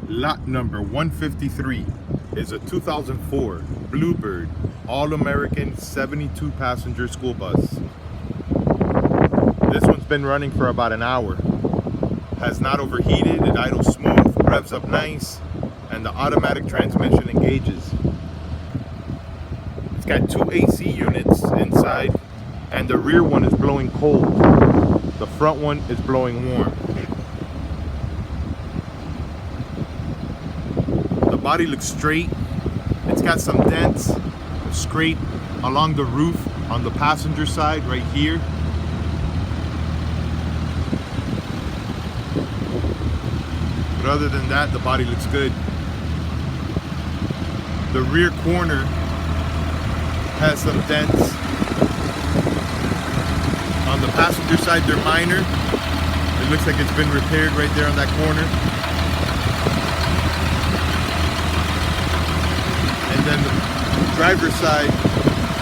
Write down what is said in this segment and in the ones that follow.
Lot number 153 is a 2004 Bluebird All-American 72 passenger school bus. This one's been running for about an hour. Has not overheated, it idles smooth, revs up nice, and the automatic transmission engages. It's got two AC units inside, and the rear one is blowing cold. The front one is blowing warm. The body looks straight. It's got some dents, scrape along the roof on the passenger side right here. But other than that, the body looks good. The rear corner has some dents. On the passenger side, they're minor. It looks like it's been repaired right there on that corner. And then the driver's side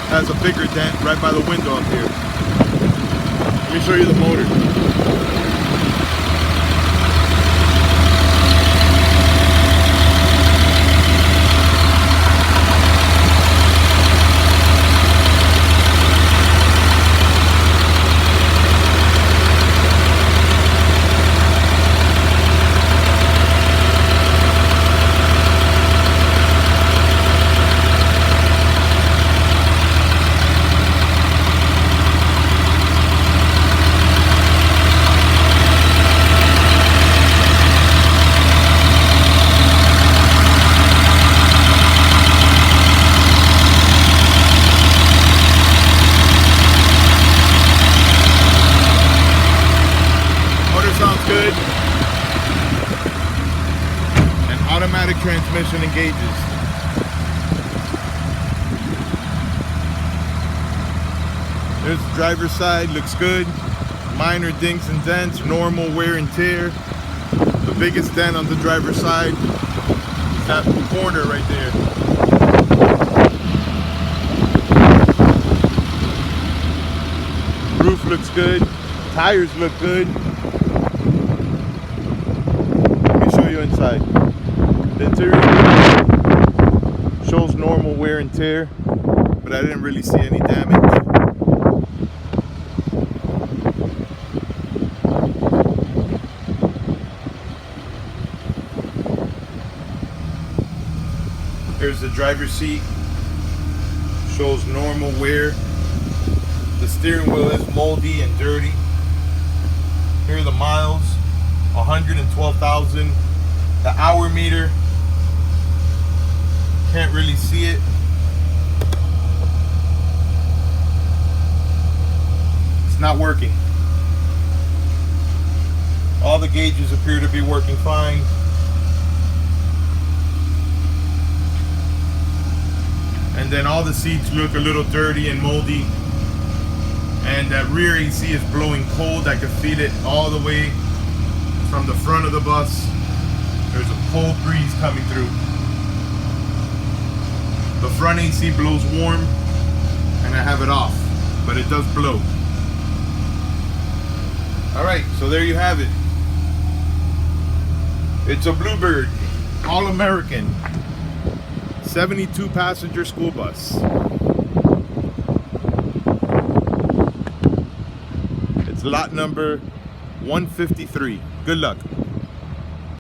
has a bigger dent right by the window up here. Let me show you the motor. Sounds good. And automatic transmission engages. There's the driver's side, looks good. Minor dinks and dents, normal wear and tear. The biggest dent on the driver's side is that corner right there. Roof looks good. Tires look good. Inside. The interior shows normal wear and tear, but I didn't really see any damage. Here's the driver's seat. Shows normal wear. The steering wheel is moldy and dirty. Here are the miles. 112,000. The hour meter, can't really see it. It's not working. All the gauges appear to be working fine. And then all the seats look a little dirty and moldy. And that rear AC is blowing cold. I can feel it all the way from the front of the bus. There's a cold breeze coming through. The front AC blows warm, and I have it off, but it does blow. Alright, so there you have it. It's a Bluebird All-American 72 passenger school bus. It's lot number 153. Good luck.